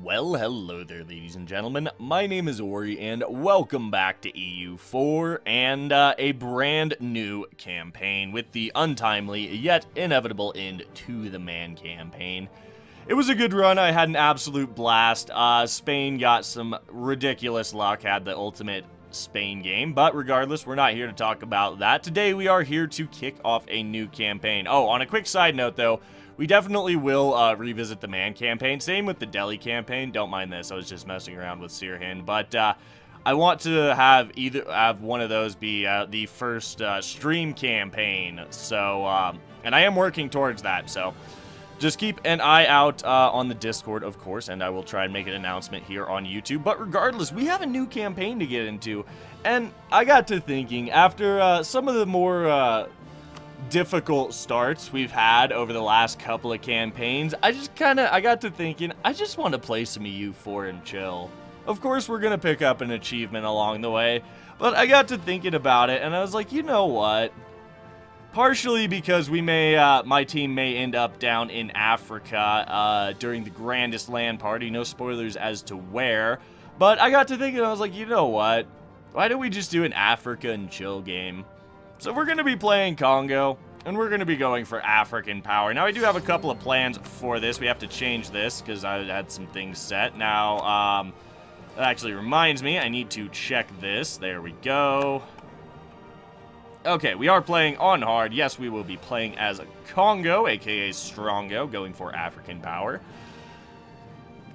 Well, hello there, ladies and gentlemen. My name is Ori, and welcome back to EU4 and a brand new campaign with the untimely yet inevitable end to the Mann campaign. It was a good run. I had an absolute blast. Spain got some ridiculous luck, had the ultimate Spain game, but regardless, we're not here to talk about that. Today, we are here to kick off a new campaign. Oh, on a quick side note, though, we definitely will revisit the Mann campaign. Same with the Delhi campaign. Don't mind this. I was just messing around with Sirhin. But I want to have one of those be the first stream campaign. So, and I am working towards that. So, just keep an eye out on the Discord, of course, and I will try and make an announcement here on YouTube. But regardless, we have a new campaign to get into. And I got to thinking, after some of the more difficult starts we've had over the last couple of campaigns, I got to thinking, I just want to play some EU4 and chill. Of course, we're going to pick up an achievement along the way, but I got to thinking about it, and I was like, you know what? Partially because we may, my team may end up down in Africa during the grandest land party. No spoilers as to where, but I got to thinking, I was like, you know what? Why don't we just do an Africa and chill game? So we're going to be playing Kongo, and we're going to be going for African power. Now, I do have a couple of plans for this. We have to change this, because I had some things set. Now, that actually reminds me, I need to check this. There we go. Okay, we are playing on hard. Yes, we will be playing as Kongo, aka Strongo, going for African power.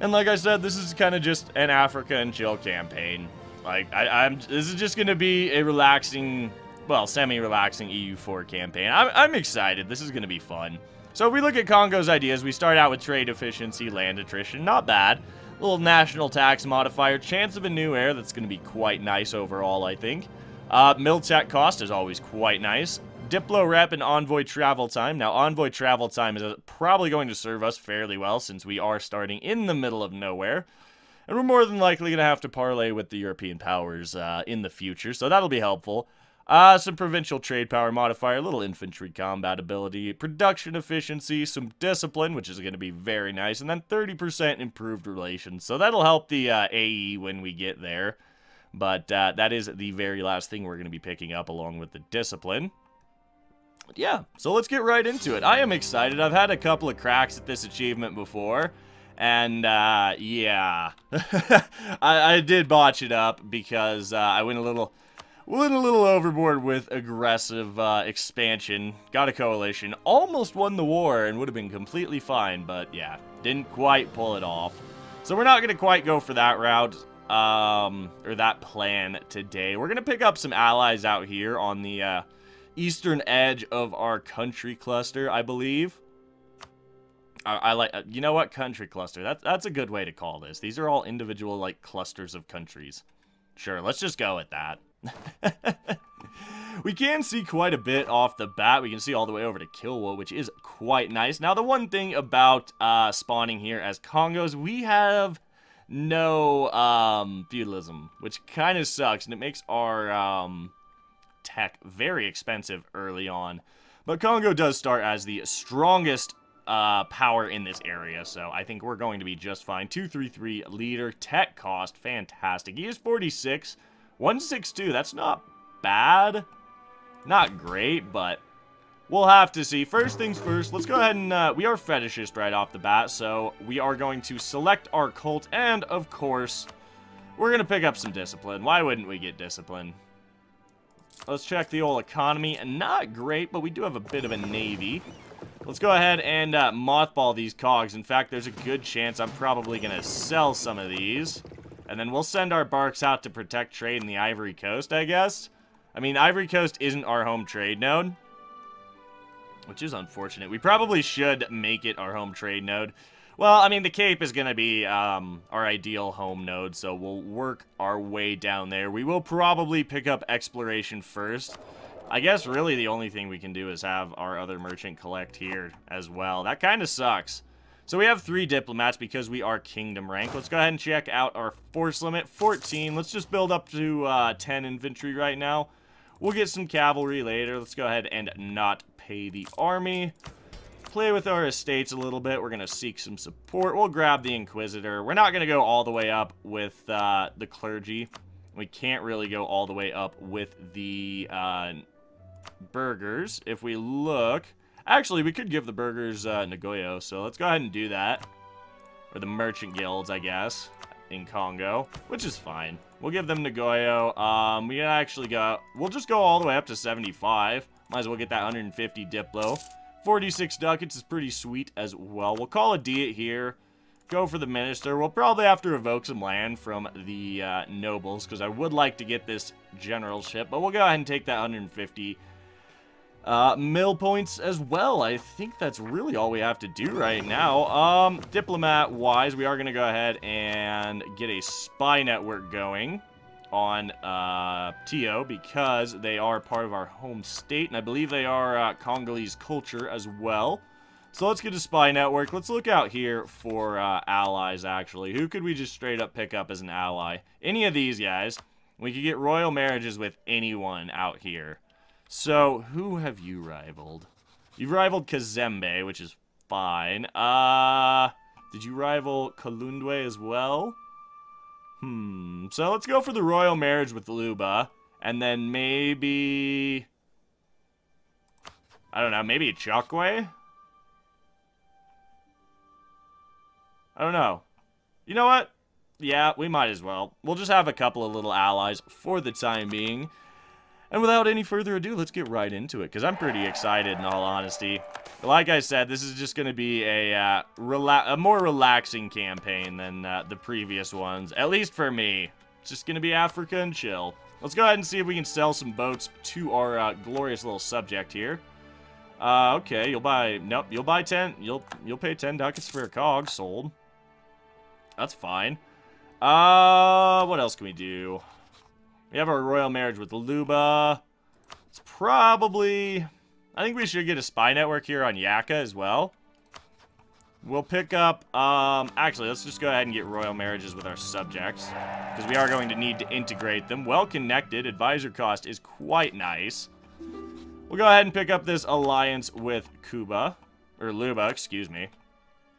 And like I said, this is kind of just an Africa and chill campaign. Like, this is just going to be a relaxing, well, semi-relaxing EU4 campaign. I'm excited. This is going to be fun. So if we look at Kongo's ideas, we start out with trade efficiency, land attrition. Not bad. Little national tax modifier. Chance of a new heir. That's going to be quite nice overall, I think. Mil-tech cost is always quite nice. Diplo rep and envoy travel time. Now, envoy travel time is probably going to serve us fairly well since we are starting in the middle of nowhere. And we're more than likely going to have to parlay with the European powers in the future, so that'll be helpful. Some provincial trade power modifier, little infantry combat ability, production efficiency, some discipline, which is going to be very nice, and then 30% improved relations. So that'll help the AE when we get there. But that is the very last thing we're going to be picking up along with the discipline. But yeah, so let's get right into it. I am excited. I've had a couple of cracks at this achievement before. And, yeah. I did botch it up because I went a little overboard with aggressive expansion. Got a coalition. Almost won the war and would have been completely fine. But, yeah, didn't quite pull it off. So we're not going to quite go for that route. Or that plan today. We're gonna pick up some allies out here on the eastern edge of our country cluster, I believe. I like, you know what, country cluster. That's a good way to call this. These are all individual like clusters of countries. Sure, let's just go with that. We can see quite a bit off the bat. We can see all the way over to Kilwa, which is quite nice. Now, the one thing about spawning here as Congos, we have no feudalism, which kind of sucks, and it makes our tech very expensive early on. But Kongo does start as the strongest power in this area, so I think we're going to be just fine. 233 leader, tech cost, fantastic. He is 46, 162, that's not bad. Not great, but we'll have to see. First things first, let's go ahead and, we are fetishist right off the bat, so we are going to select our cult, and, of course, we're going to pick up some discipline. Why wouldn't we get discipline? Let's check the old economy, and not great, but we do have a bit of a navy. Let's go ahead and mothball these cogs. In fact, there's a good chance I'm probably going to sell some of these, and then we'll send our barks out to protect trade in the Ivory Coast, I guess. I mean, Ivory Coast isn't our home trade node, which is unfortunate. We probably should make it our home trade node. Well, I mean, the Cape is going to be our ideal home node, so we'll work our way down there. We will probably pick up exploration first. I guess really the only thing we can do is have our other merchant collect here as well. That kind of sucks. So we have 3 diplomats because we are kingdom rank. Let's go ahead and check out our force limit, 14. Let's just build up to 10 infantry right now. We'll get some cavalry later. Let's go ahead and not pay the army. play with our estates a little bit. We're going to seek some support. We'll grab the Inquisitor. We're not going to go all the way up with the clergy. We can't really go all the way up with the burghers. If we look... Actually, we could give the burghers Nagoyo, so let's go ahead and do that. Or the merchant guilds, I guess, in Kongo, which is fine. We'll give them Nagoyo. We can actually go... We'll just go all the way up to 75. Might as well get that 150 Diplo. 46 ducats is pretty sweet as well. We'll call a Diet here. Go for the minister. We'll probably have to evoke some land from the nobles, because I would like to get this generalship. But we'll go ahead and take that 150 mill points as well. I think that's really all we have to do right now. Diplomat-wise, we are going to go ahead and get a spy network going on Tio, because they are part of our home state, and I believe they are Congolese culture as well. So let's get a spy network. Let's look out here for allies, actually. Who could we just straight up pick up as an ally? Any of these guys. We could get royal marriages with anyone out here. So, who have you rivaled? You've rivaled Kazembe, which is fine. Did you rival Kalundwe as well? So let's go for the royal marriage with Luba. And then maybe... I don't know, maybe Chokwe? I don't know. You know what? Yeah, we might as well. We'll just have a couple of little allies for the time being. And without any further ado, let's get right into it, because I'm pretty excited, in all honesty. Like I said, this is just going to be a more relaxing campaign than the previous ones, at least for me. It's just going to be Africa and chill. Let's go ahead and see if we can sell some boats to our glorious little subject here. Okay, you'll buy... Nope, you'll buy 10... You'll pay 10 ducats for a cog. Sold. That's fine. What else can we do? We have our royal marriage with Luba. It's probably... I think we should get a spy network here on Yaka as well. We'll pick up... actually, let's just go ahead and get royal marriages with our subjects, because we are going to need to integrate them. Well connected. Advisor cost is quite nice. We'll go ahead and pick up this alliance with Kuba. Or Luba, excuse me.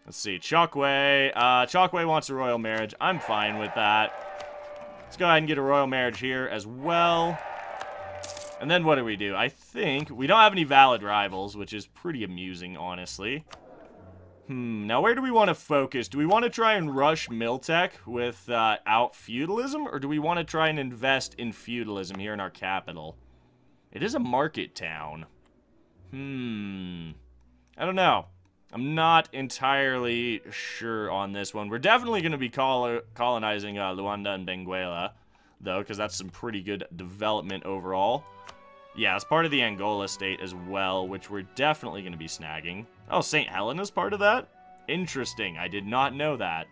Let's see. Chokwe. Chokwe wants a royal marriage. I'm fine with that. Let's go ahead and get a royal marriage here as well. And then what do we do? I think we don't have any valid rivals, which is pretty amusing, honestly. Now where do we want to focus? Do we want to try and rush Miltech without feudalism? Or do we want to try and invest in feudalism here in our capital? It is a market town. I don't know. I'm not entirely sure on this one. We're definitely going to be colonizing Luanda and Benguela, though, because that's some pretty good development overall. Yeah, it's part of the Angola state as well, which we're definitely going to be snagging. Oh, St. Helena's part of that? Interesting. I did not know that.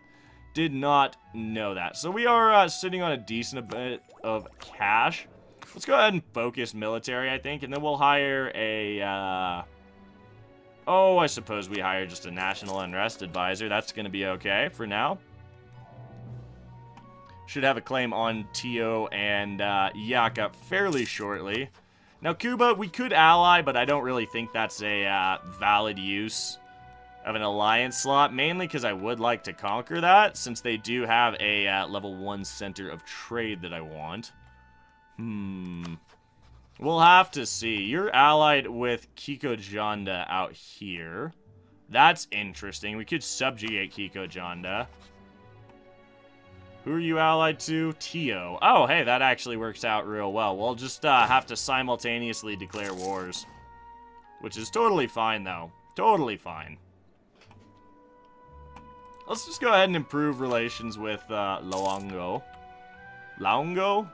Did not know that. So we are sitting on a decent bit of cash. Let's go ahead and focus military, I think, and then we'll hire a... Oh, I suppose we hire just a national unrest advisor. That's going to be okay for now. Should have a claim on Tio and Yaka fairly shortly. Now, Cuba, we could ally, but I don't really think that's a valid use of an alliance slot, mainly because I would like to conquer that, since they do have a level 1 center of trade that I want. We'll have to see. You're allied with Kiko Janda out here. That's interesting. We could subjugate Kiko Janda. Who are you allied to? Tio. Oh, hey, that actually works out real well. We'll just have to simultaneously declare wars. Which is totally fine, though. Totally fine. Let's just go ahead and improve relations with Laongo. Laongo?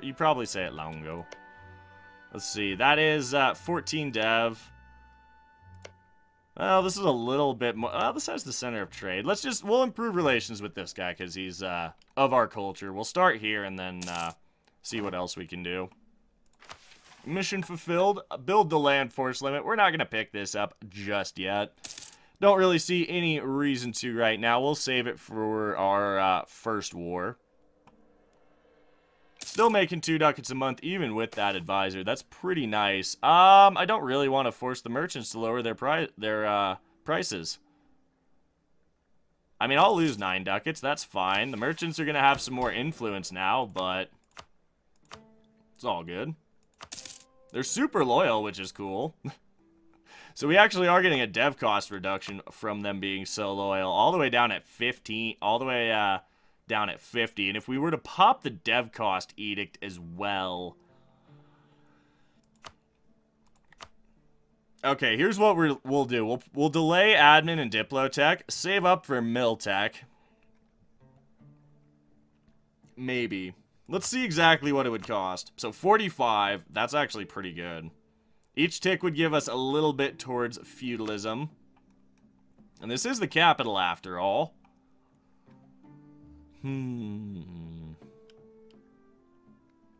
You probably say it Laongo. Let's see. That is 14 dev. Well, this is a little bit more... this has the center of trade. We'll improve relations with this guy because he's of our culture. We'll start here and then see what else we can do. Mission fulfilled. Build the land force limit. We're not going to pick this up just yet. Don't really see any reason to right now. We'll save it for our first war. Still making 2 ducats a month, even with that advisor. That's pretty nice. I don't really want to force the merchants to lower their prices. I mean, I'll lose 9 ducats. That's fine. The merchants are going to have some more influence now, but it's all good. They're super loyal, which is cool. So we actually are getting a dev cost reduction from them being so loyal. All the way down at 15. All the way down at 50. And if we were to pop the dev cost edict as well. Okay, here's what we'll do. We'll delay admin and diplotech. Save up for miltech. Maybe. Let's see exactly what it would cost. So 45, that's actually pretty good. Each tick would give us a little bit towards feudalism. And this is the capital after all. Do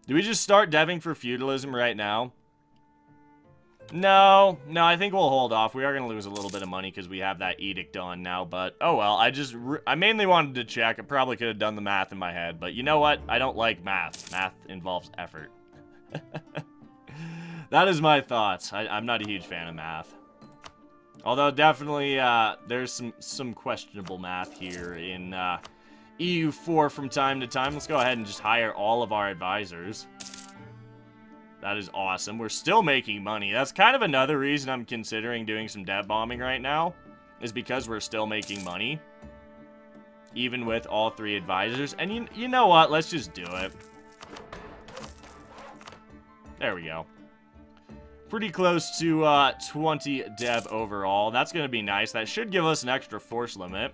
we just start deving for feudalism right now? No, I think we'll hold off. We are going to lose a little bit of money because we have that edict on now, but oh well. I mainly wanted to check. I probably could have done the math in my head, but you know what? I don't like math. Math involves effort. That is my thoughts. I'm not a huge fan of math. Although definitely there's some questionable math here in EU4 from time to time. Let's go ahead and just hire all of our advisors. That is awesome. We're still making money. That's kind of another reason I'm considering doing some dev bombing right now, is because we're still making money, even with all 3 advisors. And you know what? Let's just do it. There we go. Pretty close to 20 dev overall. That's going to be nice. That should give us an extra force limit.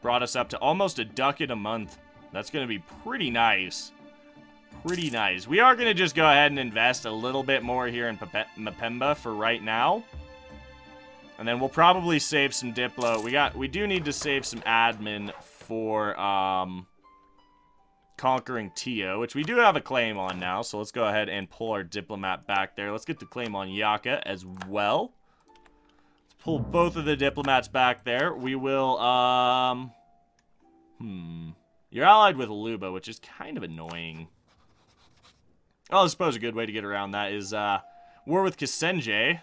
Brought us up to almost a ducat a month. That's going to be pretty nice. Pretty nice. We are going to just go ahead and invest a little bit more here in Mpemba for right now. And then we'll probably save some Diplo. We do need to save some admin for conquering Tio, which we do have a claim on now. So let's go ahead and pull our diplomat back there. Let's get the claim on Yaka as well. Let's pull both of the diplomats back there. We will, You're allied with Luba, which is kind of annoying. Oh, I suppose a good way to get around that is war with Kisenje.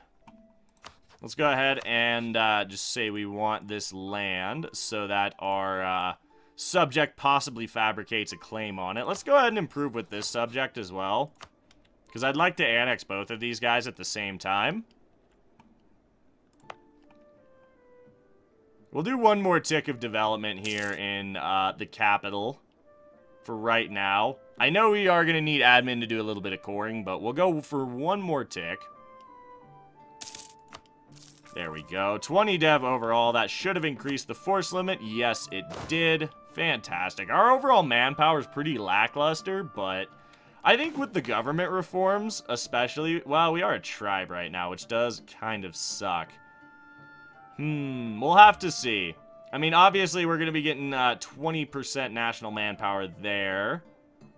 Let's go ahead and just say we want this land so that our subject possibly fabricates a claim on it. Let's go ahead and improve with this subject as well, because I'd like to annex both of these guys at the same time. We'll do one more tick of development here in the capital for right now. I know we are going to need admin to do a little bit of coring, but we'll go for one more tick. There we go. 20 dev overall. That should have increased the force limit. Yes, it did. Fantastic. Our overall manpower is pretty lackluster, but I think with the government reforms, especially, well, we are a tribe right now, which does kind of suck. We'll have to see. I mean, obviously, we're going to be getting 20% national manpower there.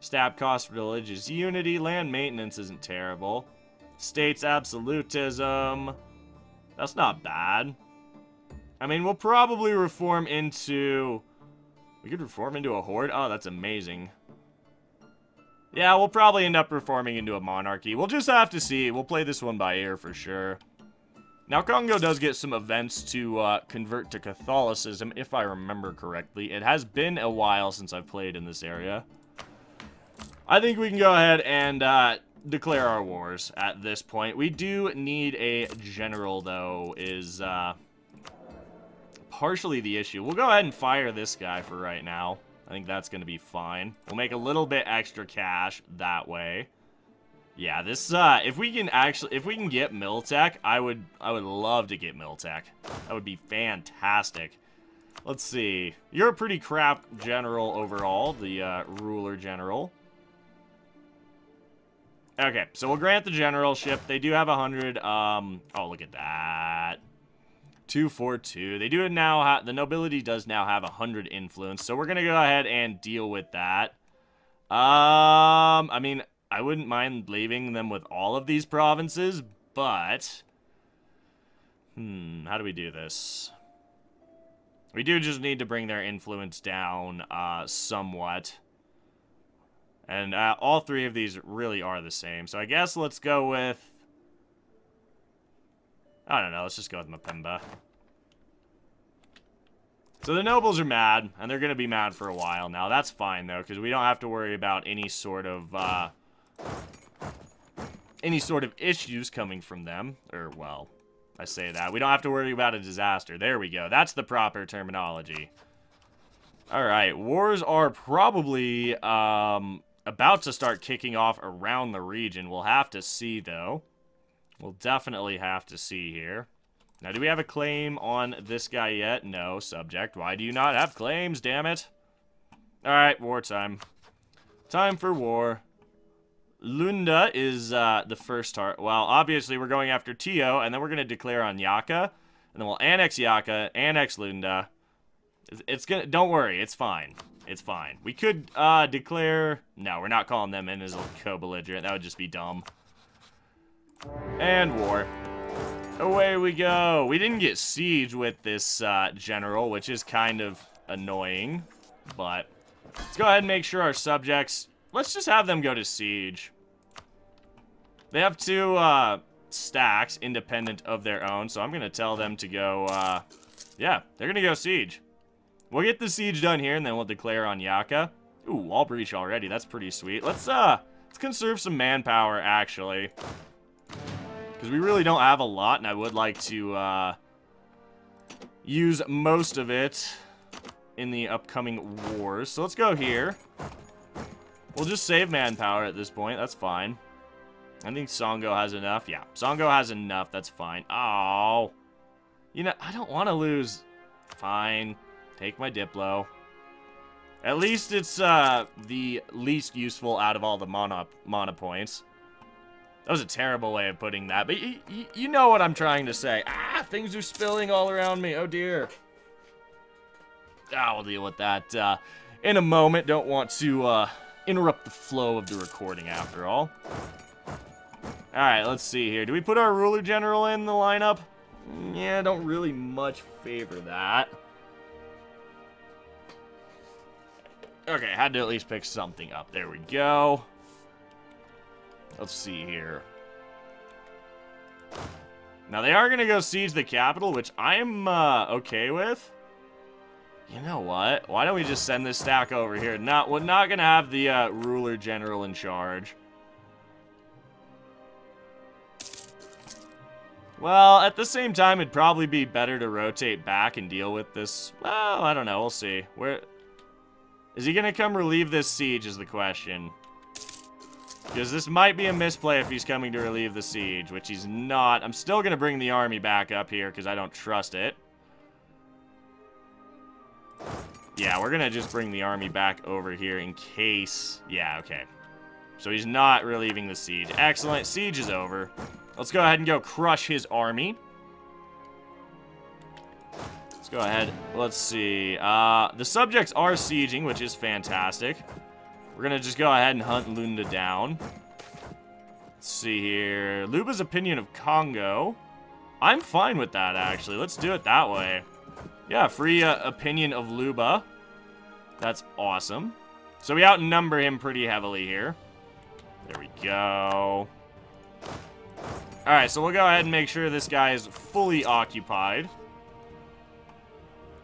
Stab cost, religious unity, land maintenance isn't terrible. States absolutism. That's not bad. I mean, we'll probably reform into... We could reform into a horde? Oh, that's amazing. Yeah, we'll probably end up reforming into a monarchy. We'll just have to see. We'll play this one by ear for sure. Now, Kongo does get some events to convert to Catholicism, if I remember correctly. It has been a while since I've played in this area. I think we can go ahead and declare our wars at this point. We do need a general, though, is partially the issue. We'll go ahead and fire this guy for right now. I think that's going to be fine. We'll make a little bit extra cash that way. Yeah, this if we can get Miltech, I would love to get Miltech. That would be fantastic. Let's see. You're a pretty crap general overall, the ruler general. Okay, so we'll grant the generalship. They do have 100. Oh, look at that. 242. They do now have, the nobility does now have 100 influence, so we're gonna go ahead and deal with that. I mean, I wouldn't mind leaving them with all of these provinces, but how do we do this? We do just need to bring their influence down somewhat. And all three of these really are the same. So I guess let's go with... I don't know, let's just go with Mpemba. So the nobles are mad, and they're going to be mad for a while now. That's fine, though, because we don't have to worry about any sort of issues coming from them. Or, well, I say that. We don't have to worry about a disaster. There we go. That's the proper terminology. Alright, wars are probably about to start kicking off around the region. We'll have to see, though. We'll definitely have to see here. Now, do we have a claim on this guy yet? No, subject. Why do you not have claims, damn it? Alright, wartime. Time for war. Lunda is the first target. Well, obviously, we're going after Tio, and then we're going to declare on Yaka. And then we'll annex Yaka, annex Lunda. It's gonna... Don't worry, it's fine. It's fine. We could declare... No, we're not calling them in as a co-belligerent. That would just be dumb. And war. Away we go. We didn't get siege with this general, which is kind of annoying. But let's go ahead and make sure our subjects... Let's just have them go to siege. They have 2 stacks independent of their own, so I'm going to tell them to go... yeah, they're going to go siege. We'll get the siege done here, and then we'll declare on Yaka. Ooh, wall breach already. That's pretty sweet. Let's conserve some manpower, actually. Because we really don't have a lot, and I would like to use most of it in the upcoming wars. So let's go here. We'll just save manpower at this point. That's fine. I think Songo has enough. Yeah, Songo has enough. That's fine. Oh. You know, I don't want to lose. Fine. Take my Diplo. At least it's the least useful out of all the mana points. That was a terrible way of putting that, but you know what I'm trying to say. Ah, things are spilling all around me. Oh, dear. We'll deal with that in a moment. Don't want to interrupt the flow of the recording, after all. All right, let's see here. Do we put our ruler general in the lineup? Yeah, don't really much favor that. Okay, had to at least pick something up. There we go. Let's see here. Now, they are going to go siege the capital, which I'm okay with. You know what? Why don't we just send this stack over here? We're not going to have the ruler general in charge. Well, at the same time, it'd probably be better to rotate back and deal with this. Well, I don't know. We'll see. Is he going to come relieve this siege is the question. Because this might be a misplay if he's coming to relieve the siege, which he's not. I'm still going to bring the army back up here because I don't trust it. Yeah, we're going to just bring the army back over here in case... Yeah, okay. So he's not relieving the siege. Excellent. Siege is over. Let's go ahead and go crush his army. Let's go ahead. Let's see. The subjects are sieging, which is fantastic. We're going to just go ahead and hunt Lunda down. Let's see here. Luba's opinion of Kongo. I'm fine with that, actually. Let's do it that way. Yeah, free opinion of Luba. That's awesome. So we outnumber him pretty heavily here. There we go. Alright, so we'll go ahead and make sure this guy is fully occupied.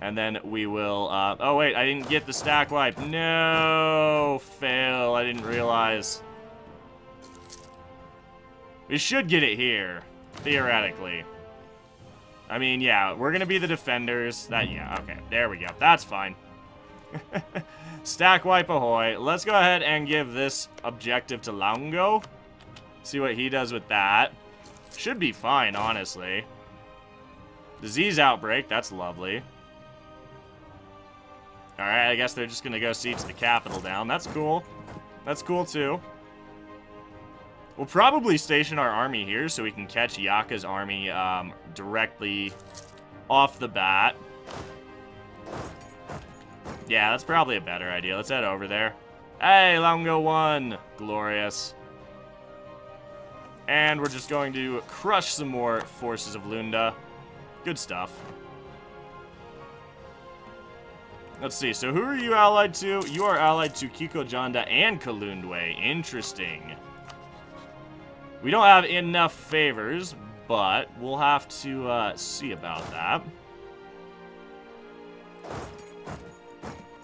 And then we will, oh wait, I didn't get the stack wipe. No, fail, I didn't realize. We should get it here, theoretically. I mean, yeah, we're gonna be the defenders. Yeah, okay, there we go, that's fine. Stack wipe ahoy. Let's go ahead and give this objective to Longo. See what he does with that. Should be fine, honestly. Disease outbreak, that's lovely. Alright, I guess they're just gonna go siege the capital down. That's cool. That's cool, too. We'll probably station our army here so we can catch Yaka's army directly off the bat. Yeah, that's probably a better idea. Let's head over there. Hey, Longo won. Glorious. And we're just going to crush some more forces of Lunda. Good stuff. Let's see. So who are you allied to? You are allied to Kikojanda and Kalundwe. Interesting. We don't have enough favors, but we'll have to see about that.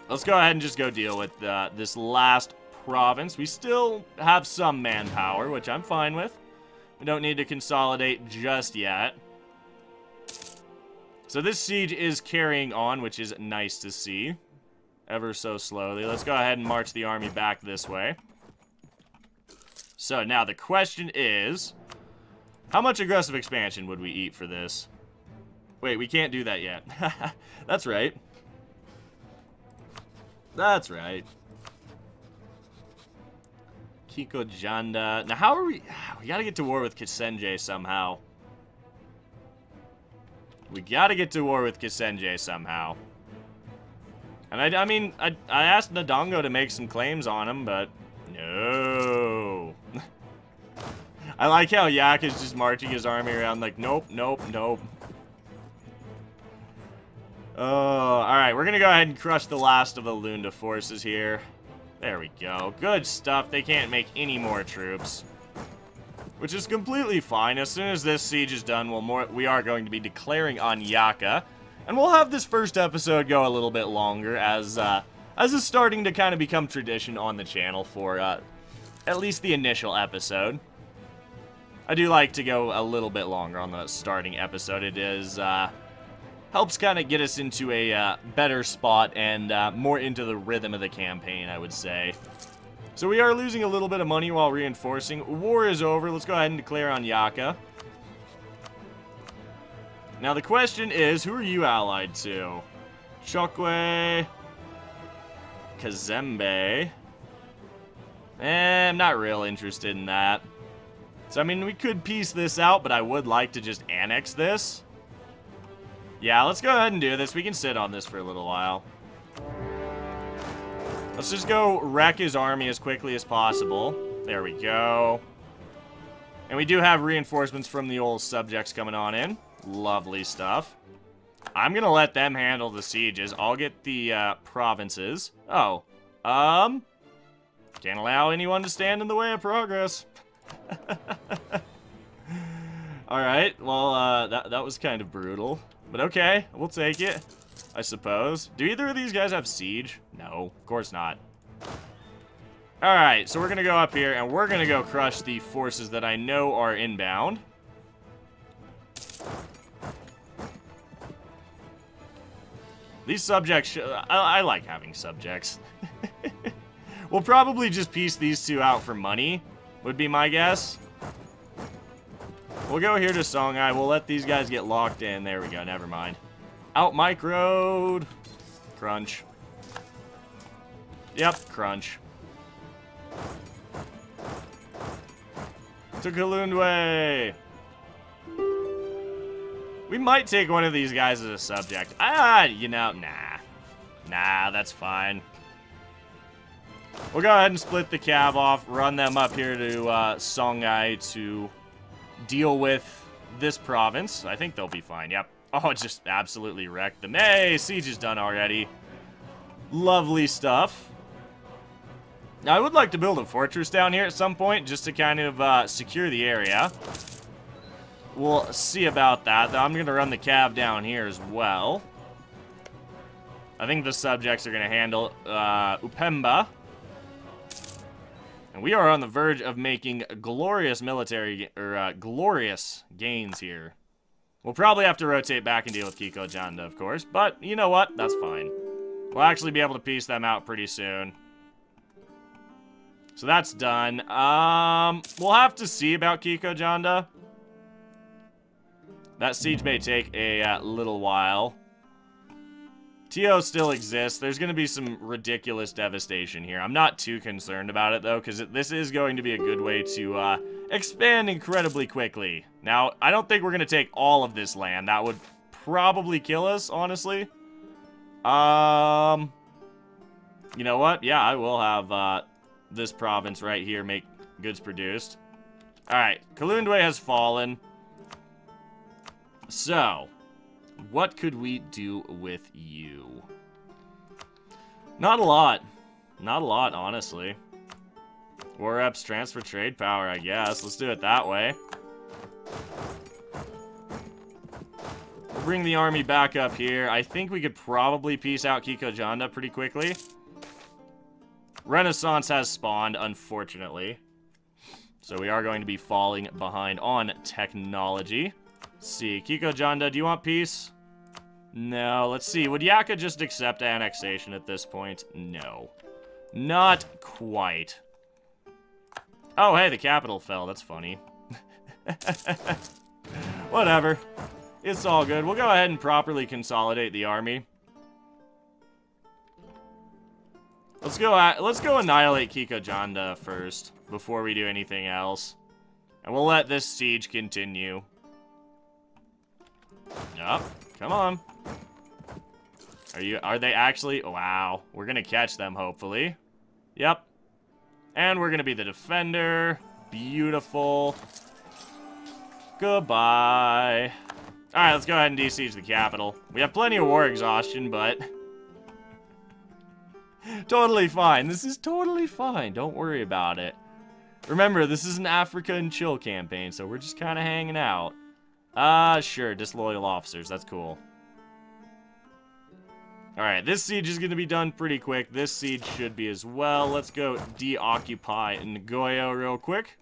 Let's go ahead and just go deal with this last province. We still have some manpower, which I'm fine with. We don't need to consolidate just yet. So this siege is carrying on, which is nice to see. Ever so slowly. Let's go ahead and march the army back this way. So now the question is, how much aggressive expansion would we eat for this? Wait, we can't do that yet. That's right. That's right. Kikojanda. Now how are we... We gotta get to war with Kisenje somehow. We gotta get to war with Kisenje somehow. And I mean, I asked Ndongo to make some claims on him, but no. I like how Yak is just marching his army around like, nope, nope, nope. Oh, alright, we're gonna go ahead and crush the last of the Lunda forces here. There we go. Good stuff. They can't make any more troops. Which is completely fine. As soon as this siege is done, we are going to be declaring on Yaka. And we'll have this first episode go a little bit longer as is starting to kind of become tradition on the channel for at least the initial episode. I do like to go a little bit longer on the starting episode. It is helps kind of get us into a better spot and more into the rhythm of the campaign, I would say. So we are losing a little bit of money while reinforcing. War is over. Let's go ahead and declare on Yaka. Now the question is, who are you allied to? Chokwe, Kazembe. I'm not real interested in that. So, I mean, we could piece this out, but I would like to just annex this. Yeah, let's go ahead and do this. We can sit on this for a little while. Let's just go wreck his army as quickly as possible. There we go. And we do have reinforcements from the old subjects coming on in. Lovely stuff. I'm going to let them handle the sieges. I'll get the provinces. Oh. Can't allow anyone to stand in the way of progress. Alright, well, that was kind of brutal. But okay, we'll take it, I suppose. Do either of these guys have siege? No, of course not. Alright, so we're going to go up here, and we're going to go crush the forces that I know are inbound. These subjects, I like having subjects. We'll probably just piece these two out for money, would be my guess. We'll go here to Songhai. We'll let these guys get locked in. There we go. Never mind. Out microed. Crunch. Yep, crunch. To Kalundwe. We might take one of these guys as a subject. You know, nah. Nah, that's fine. We'll go ahead and split the cav off, run them up here to Songhai to deal with this province. I think they'll be fine. Yep. Oh, it just absolutely wrecked them. Hey, siege is done already. Lovely stuff. Now, I would like to build a fortress down here at some point just to kind of secure the area. We'll see about that. I'm going to run the cav down here as well. I think the subjects are going to handle Upemba. And we are on the verge of making glorious military, glorious gains here. We'll probably have to rotate back and deal with Kikojanda, of course. But, you know what? That's fine. We'll actually be able to piece them out pretty soon. So that's done. We'll have to see about Kikojanda. That siege may take a little while. TO still exists. There's going to be some ridiculous devastation here. I'm not too concerned about it, though, because this is going to be a good way to expand incredibly quickly. Now, I don't think we're going to take all of this land. That would probably kill us, honestly. You know what? Yeah, I will have this province right here make goods produced. Alright, Kalundwe has fallen. So, what could we do with you? Not a lot. Not a lot, honestly. War reps transfer trade power, I guess. Let's do it that way. We'll bring the army back up here. I think we could probably peace out Kikojanda pretty quickly. Renaissance has spawned, unfortunately. So we are going to be falling behind on technology. Let's see, Kikojanda, do you want peace? No, let's see. Would Yaka just accept annexation at this point? No. Not quite. Oh, hey, the capital fell. That's funny. Whatever. It's all good. We'll go ahead and properly consolidate the army. Let's go annihilate Kikojanda first before we do anything else. And we'll let this siege continue. Yup. Come on. Are they actually? Wow. We're gonna catch them, hopefully. Yep. And we're gonna be the defender. Beautiful. Goodbye. Alright, let's go ahead and de-siege the capital. We have plenty of war exhaustion, but totally fine. This is totally fine. Don't worry about it. Remember, this is an Africa and chill campaign, so we're just kind of hanging out. Sure, disloyal officers. That's cool. Alright, this siege is going to be done pretty quick. This siege should be as well. Let's go de-occupy Nagoyo real quick.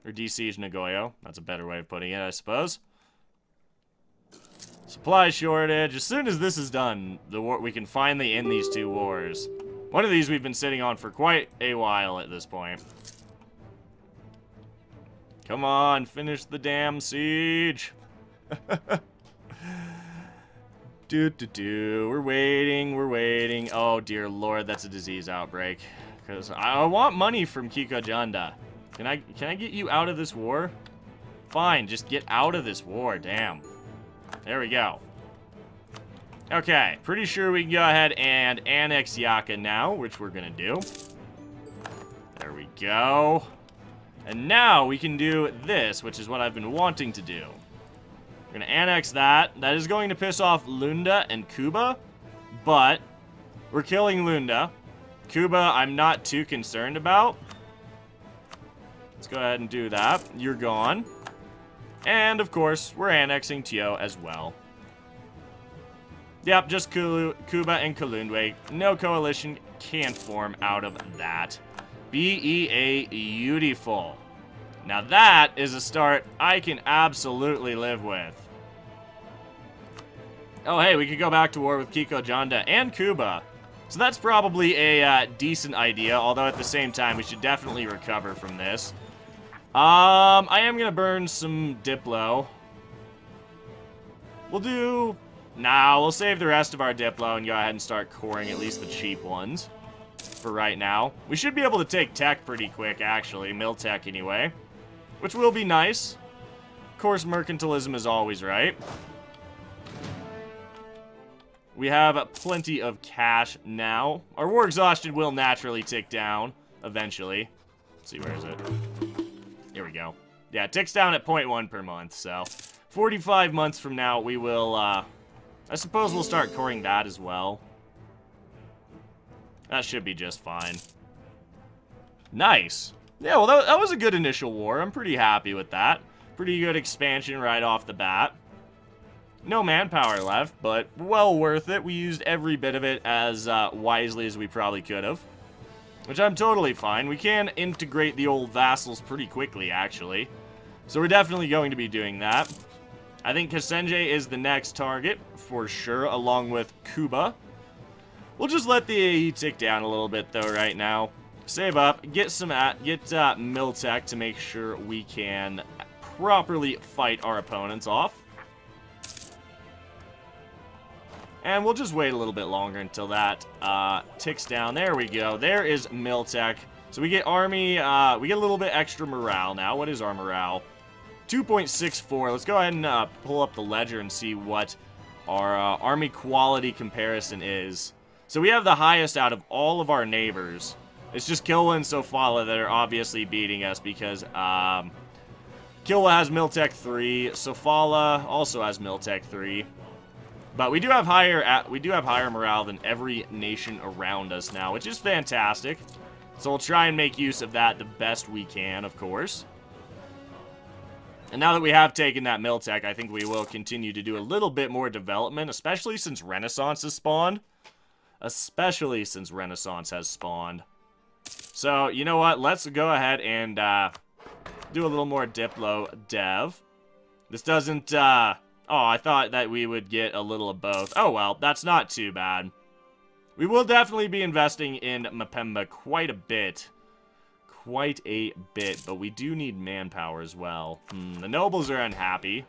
Or de-siege Nagoyo. That's a better way of putting it, I suppose. Supply shortage. As soon as this is done, we can finally end these two wars. One of these we've been sitting on for quite a while at this point. Come on, finish the damn siege. We're waiting. Oh, dear Lord, that's a disease outbreak. Because I want money from Kikojanda. Can I get you out of this war? Fine, just get out of this war, damn. There we go. Okay, pretty sure we can go ahead and annex Yaka now, which we're gonna do. There we go. And now we can do this, which is what I've been wanting to do. We're gonna annex that. That is going to piss off Lunda and Kuba, but we're killing Lunda. Kuba, I'm not too concerned about. Let's go ahead and do that. You're gone. And, of course, we're annexing Tio as well. Yep, just Kuba and Kalundwe. No coalition can form out of that. Beautiful. Now that is a start I can absolutely live with. Oh, hey, we could go back to war with Kikojanda and Kuba. So that's probably a decent idea, although at the same time, we should definitely recover from this. I am gonna burn some Diplo. We'll save the rest of our Diplo and go ahead and start coring at least the cheap ones for right now. We should be able to take tech pretty quick, actually. Mill tech, anyway. Which will be nice. Of course, mercantilism is always right. We have plenty of cash now. Our war exhaustion will naturally tick down eventually. Let's see, where is it? Here we go. Yeah, it ticks down at 0.1 per month, so 45 months from now, we will, I suppose we'll start coring that as well. That should be just fine. Nice. Yeah, well, that was a good initial war. I'm pretty happy with that. Pretty good expansion right off the bat. No manpower left, but well worth it. We used every bit of it as wisely as we probably could have. Which I'm totally fine. We can integrate the old vassals pretty quickly, actually. So we're definitely going to be doing that. I think Kasenje is the next target, for sure, along with Kuba. We'll just let the AE tick down a little bit, though, right now. Save up, get Miltech to make sure we can properly fight our opponents off. And we'll just wait a little bit longer until that ticks down. There we go. There is Miltech. So we get army, we get a little bit extra morale now. What is our morale? 2.64. Let's go ahead and pull up the ledger and see what our army quality comparison is. So we have the highest out of all of our neighbors. It's just Kilwa and Sofala that are obviously beating us because Kilwa has Miltech 3. Sofala also has Miltech 3. But we do have higher morale than every nation around us now, which is fantastic. So we'll try and make use of that the best we can, of course. And now that we have taken that Miltech, I think we will continue to do a little bit more development, especially since Renaissance has spawned. Especially since Renaissance has spawned. So, you know what? Let's go ahead and do a little more Diplo dev. This doesn't, oh, I thought that we would get a little of both. Oh, well, that's not too bad. We will definitely be investing in Mpemba quite a bit. Quite a bit, but we do need manpower as well. The nobles are unhappy.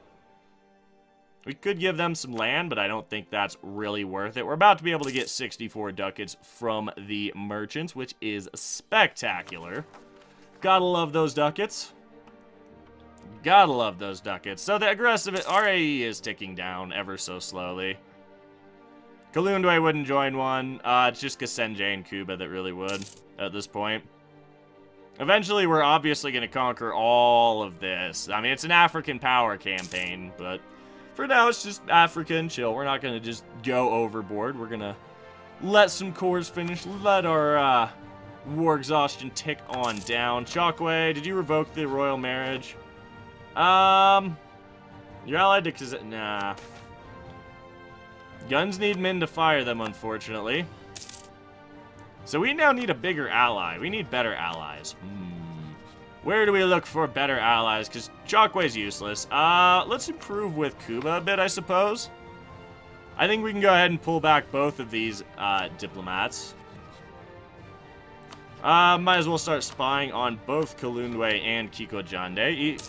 We could give them some land, but I don't think that's really worth it. We're about to be able to get 64 ducats from the merchants, which is spectacular. Gotta love those ducats. Gotta love those ducats. So the aggressive RAE is ticking down ever so slowly. Kalundwe wouldn't join one. It's just Kasenje and Kuba that really would at this point. Eventually, we're obviously going to conquer all of this. I mean, it's an African power campaign, but for now, it's just Africa and chill. We're not going to just go overboard. We're going to let some cores finish. Let our war exhaustion tick on down. Chokwe, did you revoke the royal marriage? You're allied to... Nah. Guns need men to fire them, unfortunately. So we now need a bigger ally. We need better allies. Where do we look for better allies? Because Chokwe's useless. Let's improve with Kuba a bit, I suppose. I think we can go ahead and pull back both of these diplomats. Might as well start spying on both Kalundwe and Kikojande.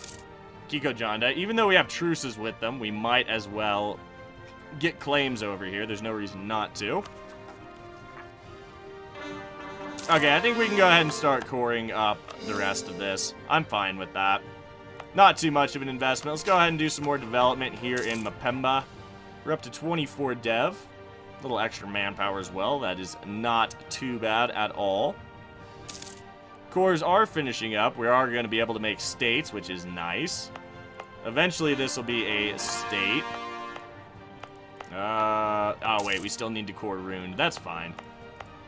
Even though we have truces with them, we might as well get claims over here. There's no reason not to. Okay, I think we can go ahead and start coring up the rest of this. I'm fine with that. Not too much of an investment. Let's go ahead and do some more development here in Mpemba. We're up to 24 dev. A little extra manpower as well. That is not too bad at all. Cores are finishing up. We are going to be able to make states, which is nice. Eventually, this will be a state. Oh, wait, we still need to core Rune. That's fine.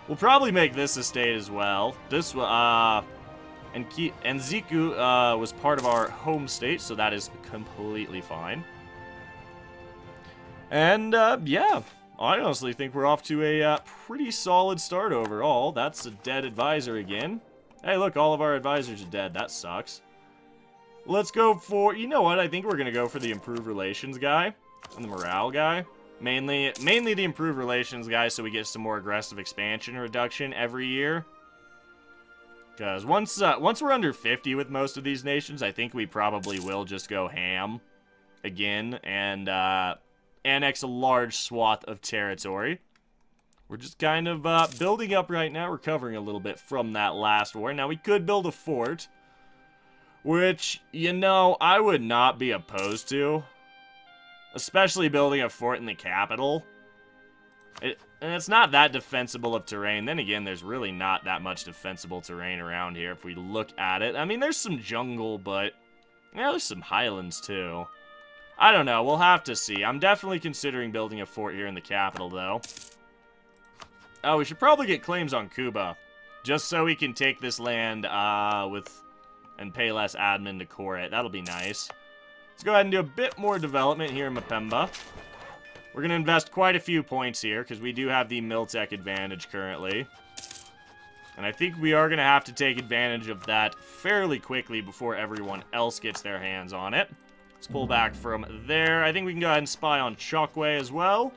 We'll probably make this a state as well. This, and Ziku, was part of our home state, so that is completely fine. And, yeah, I honestly think we're off to a pretty solid start overall. That's a dead advisor again. Hey, look, all of our advisors are dead. That sucks. Let's go for, you know what, I think we're going to go for the improved relations guy and the morale guy. Mainly the improved relations guy, so we get some more aggressive expansion reduction every year. Because once we're under 50 with most of these nations, I think we probably will just go ham again and annex a large swath of territory. We're just kind of building up right now, recovering a little bit from that last war. Now, we could build a fort, which, you know, I would not be opposed to. Especially building a fort in the capital. And it's not that defensible of terrain. Then again, there's really not that much defensible terrain around here if we look at it. I mean, there's some jungle, but yeah, there's some highlands too. I don't know. We'll have to see. I'm definitely considering building a fort here in the capital, though. Oh, we should probably get claims on Kuba. Just so we can take this land and pay less admin to core it. That'll be nice. Let's go ahead and do a bit more development here in Mpemba. We're going to invest quite a few points here, because we do have the Miltech advantage currently. And I think we are going to have to take advantage of that fairly quickly before everyone else gets their hands on it. Let's pull back from there. I think we can go ahead and spy on Chokwe as well.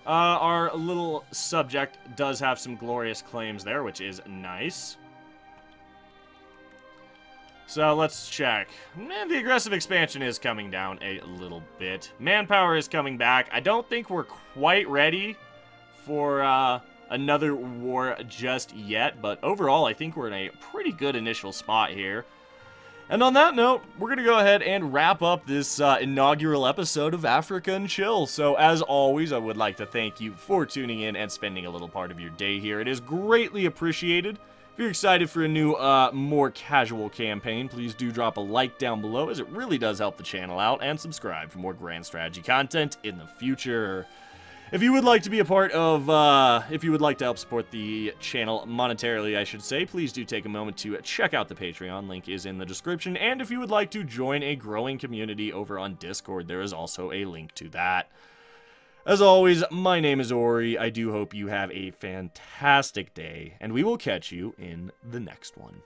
Our little subject does have some glorious claims there, which is nice. So let's check. The aggressive expansion is coming down a little bit. Manpower is coming back. I don't think we're quite ready for another war just yet, but overall I think we're in a pretty good initial spot here. And on that note, we're going to go ahead and wrap up this inaugural episode of Africa and Chill. So as always, I would like to thank you for tuning in and spending a little part of your day here. It is greatly appreciated. If you're excited for a new, more casual campaign, please do drop a like down below, as it really does help the channel out, and subscribe for more grand strategy content in the future. If you would like to be a part of, if you would like to help support the channel monetarily, I should say, please do take a moment to check out the Patreon. Link is in the description. And if you would like to join a growing community over on Discord, there is also a link to that. As always, my name is Ori. I do hope you have a fantastic day, and we will catch you in the next one.